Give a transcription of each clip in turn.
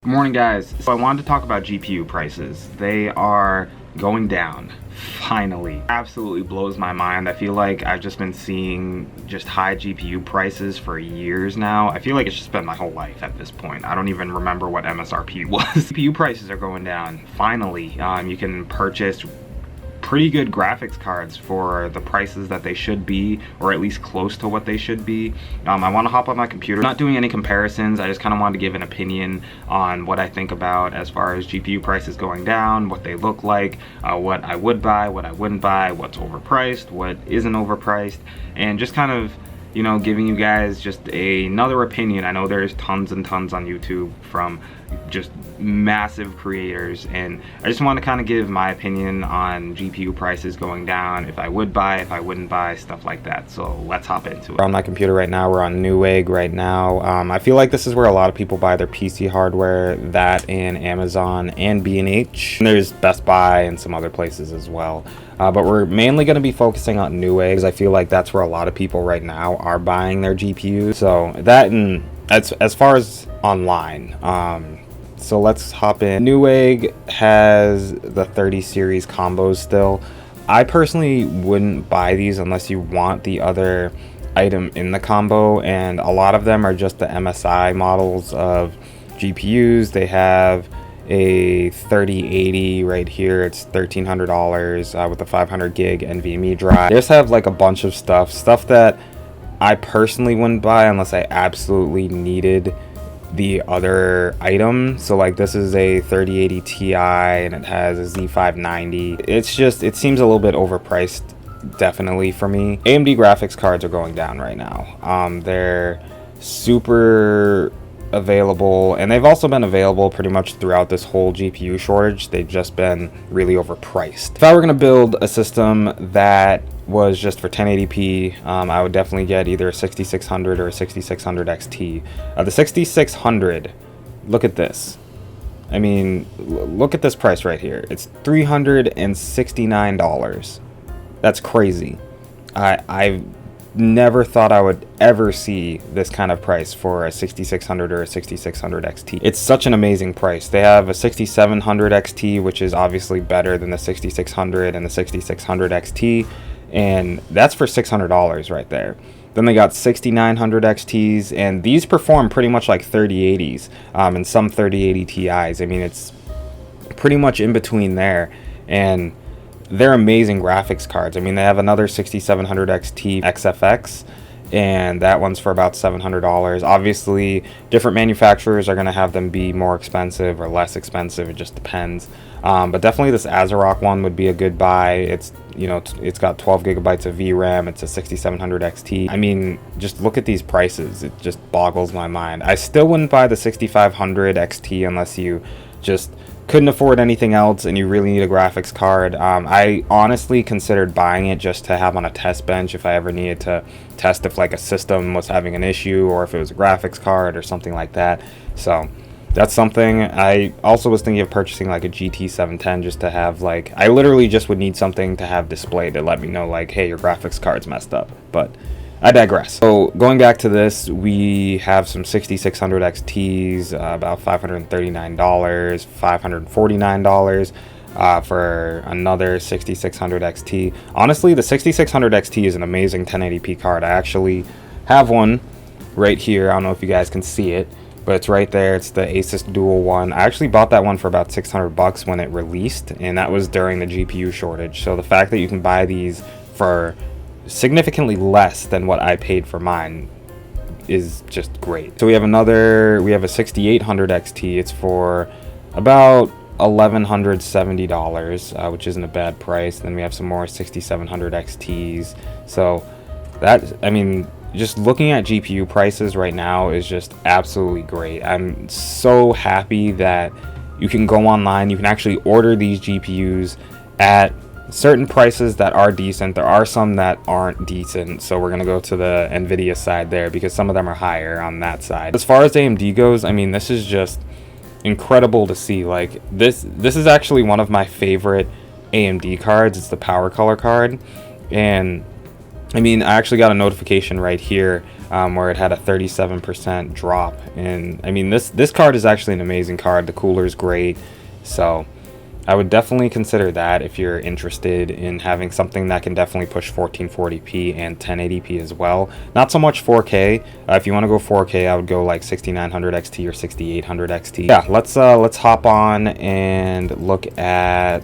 Good morning, guys. So I wanted to talk about GPU prices. They are going down, finally. Absolutely blows my mind. I feel like I've just been seeing just high GPU prices for years now. I feel like it's just been my whole life at this point. I don't even remember what MSRP was. GPU prices are going down, finally. You can purchase pretty good graphics cards for the prices that they should be, or at least close to what they should be. I want to hop on my computer, not doing any comparisons. I just kind of wanted to give an opinion on what I think about as far as GPU prices going down, what they look like, what I would buy, what I wouldn't buy, what's overpriced, what isn't overpriced, and just kind of, you know, giving you guys just another opinion. I know there's tons and tons on YouTube from just massive creators, and I just want to kind of give my opinion on GPU prices going down, if I would buy, if I wouldn't buy, stuff like that. So let's hop into it. We're on my computer right now. We're on Newegg right now. I feel like this is where a lot of people buy their PC hardware, that and Amazon and B&H. And there's Best Buy and some other places as well. But we're mainly going to be focusing on Newegg, because I feel like that's where a lot of people right now are buying their GPUs. So that, and as far as online, so let's hop in. Newegg has the 30 series combos still. I personally wouldn't buy these unless you want the other item in the combo, and a lot of them are just the MSI models of GPUs. They have a 3080 right here. It's $1,300 with a 500 gig NVMe drive. They just have like a bunch of stuff that I personally wouldn't buy unless I absolutely needed the other item. So like this is a 3080 Ti and it has a Z590. It's just, it seems a little bit overpriced, definitely, for me. AMD graphics cards are going down right now. They're super available, and they've also been available pretty much throughout this whole GPU shortage. They've just been really overpriced. If I were going to build a system that was just for 1080p, I would definitely get either a 6600 or a 6600 XT. The 6600, look at this. I mean, look at this price right here. It's $369. That's crazy. I've never thought I would ever see this kind of price for a 6600 or a 6600 XT. It's such an amazing price. They have a 6700 XT, which is obviously better than the 6600 and the 6600 XT, and that's for $600 right there. Then they got 6900 XTs, and these perform pretty much like 3080s and some 3080 Ti's. I mean, it's pretty much in between there, and they're amazing graphics cards. I mean, they have another 6700 XT XFX, and that one's for about $700. Obviously, different manufacturers are going to have them be more expensive or less expensive. It just depends. But definitely this ASRock one would be a good buy. It's, you know, it's got 12 gigabytes of VRAM. It's a 6700 XT. I mean, just look at these prices. It just boggles my mind. I still wouldn't buy the 6500 XT unless you just couldn't afford anything else and you really need a graphics card. I honestly considered buying it just to have on a test bench if I ever needed to test if like a system was having an issue, or if it was a graphics card or something like that. So that's something. I also was thinking of purchasing like a GT 710 just to have, like, I literally just would need something to have displayed to let me know like, hey, your graphics card's messed up. But I digress. So going back to this, we have some 6600 XTs, about $539, $549 for another 6600 XT. Honestly, the 6600 XT is an amazing 1080p card. I actually have one right here. I don't know if you guys can see it, but it's right there. It's the Asus Dual one. I actually bought that one for about $600 when it released, and that was during the GPU shortage. So the fact that you can buy these for significantly less than what I paid for mine is just great. So we have a 6800 XT. It's for about $1,170, which isn't a bad price. Then we have some more 6700 XTs. So that, I mean, just looking at GPU prices right now is just absolutely great. I'm so happy that you can go online, you can actually order these GPUs at certain prices that are decent. There are some that aren't decent, so we're gonna go to the Nvidia side there because some of them are higher on that side. As far as AMD goes, I mean, this is just incredible to see. Like, this is actually one of my favorite AMD cards. It's the Power Color card, and I mean, I actually got a notification right here where it had a 37% drop. And I mean, this card is actually an amazing card. The cooler is great. So I would definitely consider that if you're interested in having something that can definitely push 1440p and 1080p as well. Not so much 4K. If you want to go 4K, I would go like 6900 XT or 6800 XT. Yeah, let's hop on and look at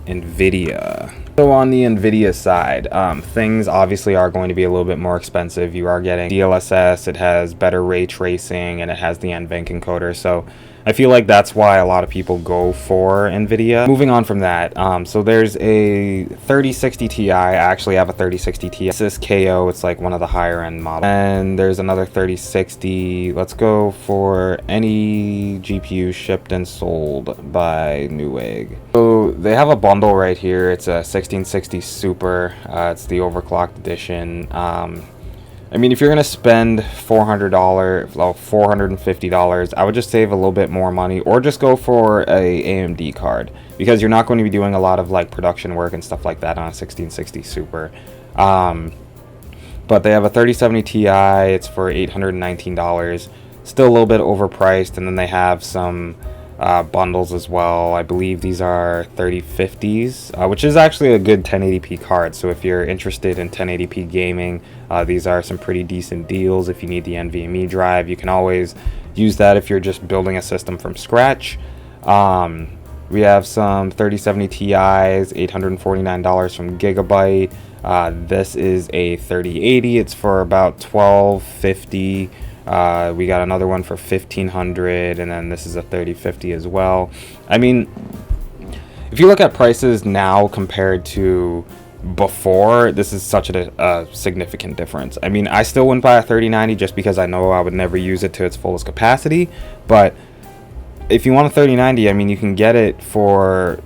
NVIDIA. So on the NVIDIA side, things obviously are going to be a little bit more expensive. You are getting DLSS, it has better ray tracing, and it has the NVENC encoder. So I feel like that's why a lot of people go for NVIDIA. Moving on from that, so there's a 3060 Ti. I actually have a 3060 Ti. This is KO, it's like one of the higher end models. And there's another 3060. Let's go for any GPU shipped and sold by Newegg. So they have a bundle right here. It's a 1660 Super. It's the overclocked edition. I mean, if you're gonna spend $400, well, $450, I would just save a little bit more money, or just go for a AMD card, because you're not going to be doing a lot of like production work and stuff like that on a 1660 Super. But they have a 3070 Ti. It's for $819. Still a little bit overpriced, and then they have some bundles as well. I believe these are 3050s, which is actually a good 1080p card. So if you're interested in 1080p gaming, these are some pretty decent deals. If you need the NVMe drive, you can always use that if you're just building a system from scratch. We have some 3070 Ti's, $849 from Gigabyte. This is a 3080. It's for about $1250. We got another one for $1,500, and then this is a 3050 as well. I mean, if you look at prices now compared to before, this is such a significant difference. I mean, I still wouldn't buy a 3090 just because I know I would never use it to its fullest capacity, but if you want a 3090, I mean, you can get it for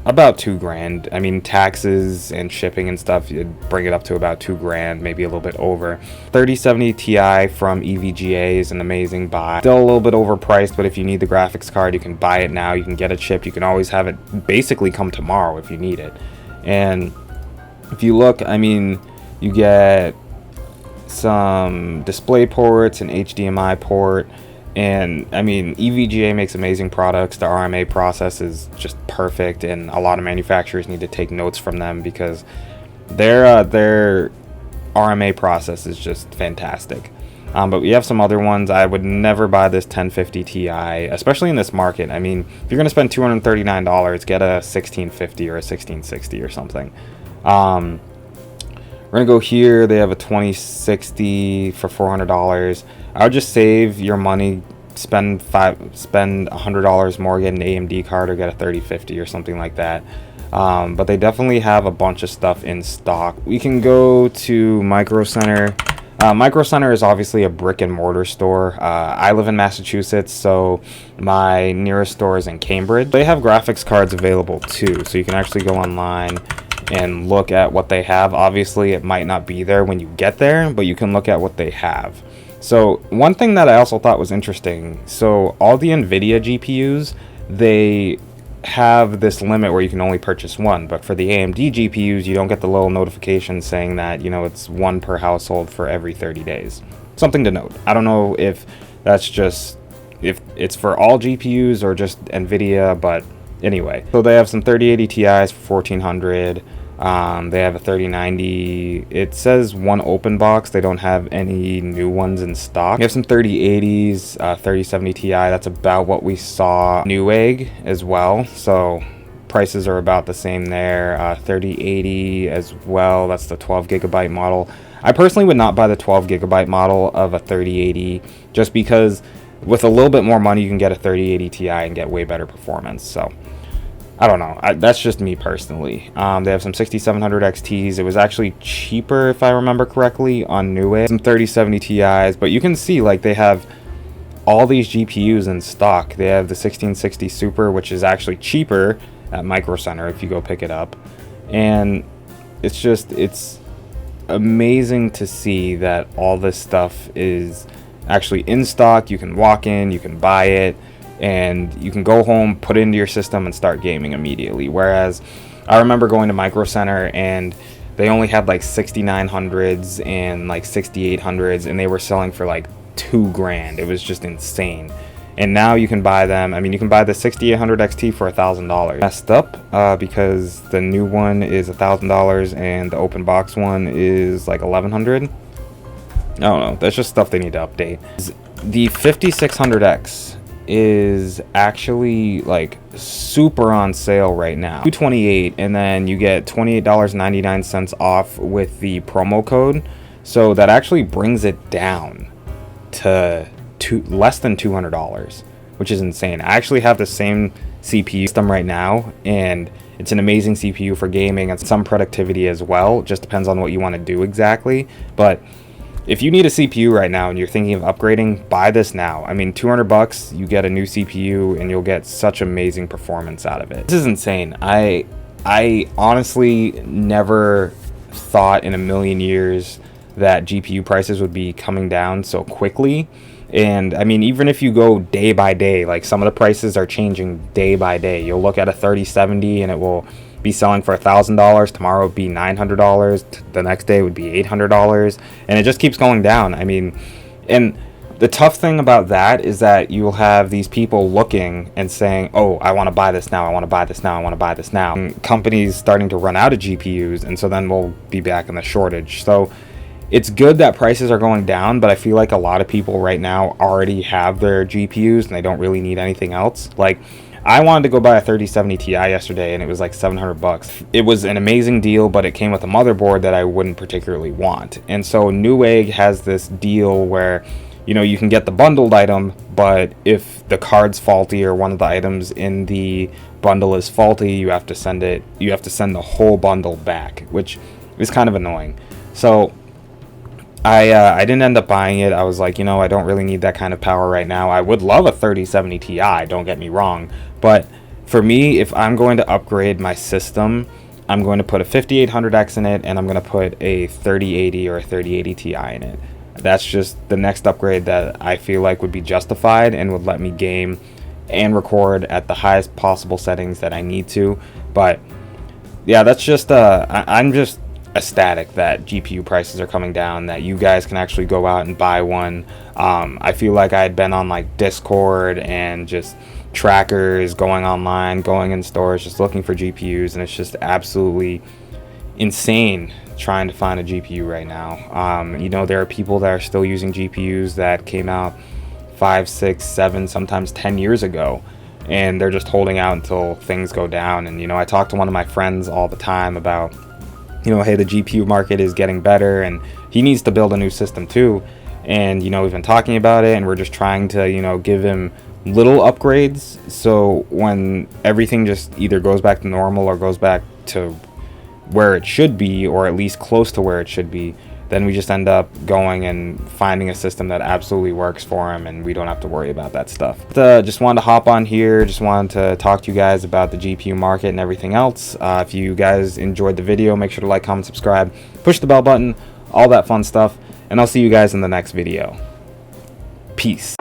about $2,000. I mean, taxes and shipping and stuff, you'd bring it up to about $2,000, maybe a little bit over. 3070 Ti from EVGA is an amazing buy. Still a little bit overpriced, but if you need the graphics card, you can buy it now. You can get it shipped. You can always have it basically come tomorrow if you need it. And if you look, I mean, you get some display ports, an HDMI port, and I mean, EVGA makes amazing products. The RMA process is just perfect, and a lot of manufacturers need to take notes from them because their RMA process is just fantastic. But we have some other ones. I would never buy this 1050 Ti, especially in this market. I mean, if you're going to spend $239, get a 1650 or a 1660 or something. We're going to go here. They have a 2060 for $400. I would just save your money, spend $100 more, get an AMD card, or get a 3050 or something like that. But they definitely have a bunch of stuff in stock. We can go to Micro Center. Micro Center is obviously a brick and mortar store. I live in Massachusetts, so my nearest store is in Cambridge. They have graphics cards available too, so you can actually go online and look at what they have. Obviously, it might not be there when you get there, but you can look at what they have. So one thing that I also thought was interesting, so all the NVIDIA GPUs, they have this limit where you can only purchase one, but for the AMD GPUs, you don't get the little notification saying that, you know, it's one per household for every 30 days. Something to note. I don't know if that's just, if it's for all GPUs or just NVIDIA, but anyway. So they have some 3080 Ti's for $1,400. They have a 3090. It says one open box. They don't have any new ones in stock. We have some 3080s, 3070 Ti. That's about what we saw Newegg as well. So prices are about the same there. 3080 as well. That's the 12 gigabyte model. I personally would not buy the 12 gigabyte model of a 3080 just because with a little bit more money you can get a 3080 Ti and get way better performance. So I don't know. That's just me personally. They have some 6700 XTs. It was actually cheaper, if I remember correctly, on Newegg. Some 3070 Ti's, but you can see like they have all these GPUs in stock. They have the 1660 Super, which is actually cheaper at Micro Center if you go pick it up. And it's amazing to see that all this stuff is actually in stock. You can walk in, you can buy it, and you can go home, put it into your system, and start gaming immediately. Whereas I remember going to Micro Center and they only had like 6900s and like 6800s, and they were selling for like $2,000. It was just insane. And now you can buy them. I mean, you can buy the 6800 XT for $1,000. Messed up because the new one is $1,000 and the open box one is like 1100. I don't know. That's just stuff they need to update. The 5600X is actually like super on sale right now. $228, and then you get $28.99 off with the promo code. So that actually brings it down to less than $200, which is insane. I actually have the same CPU system right now, and it's an amazing CPU for gaming and some productivity as well. It just depends on what you want to do exactly. But if you need a CPU right now and you're thinking of upgrading, buy this now. I mean, $200, you get a new CPU and you'll get such amazing performance out of it. This is insane. I honestly never thought in a million years that GPU prices would be coming down so quickly. And I mean, even if you go day by day, like some of the prices are changing day by day. You'll look at a 3070 and it will be selling for $1,000. Tomorrow it'd be $900. The next day would be $800, and it just keeps going down. I mean, and the tough thing about that is that you'll have these people looking and saying, oh, I want to buy this now, I want to buy this now, I want to buy this now. And companies starting to run out of GPUs, and so then we'll be back in the shortage. So it's good that prices are going down, but I feel like a lot of people right now already have their GPUs and they don't really need anything else. Like, I wanted to go buy a 3070 Ti yesterday and it was like $700. It was an amazing deal, but it came with a motherboard that I wouldn't particularly want. And so Newegg has this deal where, you know, you can get the bundled item, but if the card's faulty or one of the items in the bundle is faulty, you have to send the whole bundle back, which is kind of annoying. So I didn't end up buying it. I was like, you know, I don't really need that kind of power right now. I would love a 3070 Ti, don't get me wrong. But for me, if I'm going to upgrade my system, I'm going to put a 5800X in it, and I'm going to put a 3080 or a 3080 Ti in it. That's just the next upgrade that I feel like would be justified and would let me game and record at the highest possible settings that I need to. But yeah, that's just I'm just ecstatic that GPU prices are coming down, that you guys can actually go out and buy one. I feel like I had been on like Discord and just trackers, going online, going in stores, just looking for GPUs, and it's just absolutely insane trying to find a GPU right now. You know, there are people that are still using GPUs that came out 5, 6, 7, sometimes 10 years ago, and they're just holding out until things go down. And you know, I talk to one of my friends all the time about, you know, hey, the GPU market is getting better, and he needs to build a new system too. And you know, we've been talking about it, and we're just trying to, you know, give him little upgrades, so when everything just either goes back to normal or goes back to where it should be, or at least close to where it should be, then we just end up going and finding a system that absolutely works for him, and we don't have to worry about that stuff. Just wanted to hop on here, just wanted to talk to you guys about the GPU market and everything else. If you guys enjoyed the video, make sure to like, comment, subscribe, push the bell button, all that fun stuff, and I'll see you guys in the next video. Peace.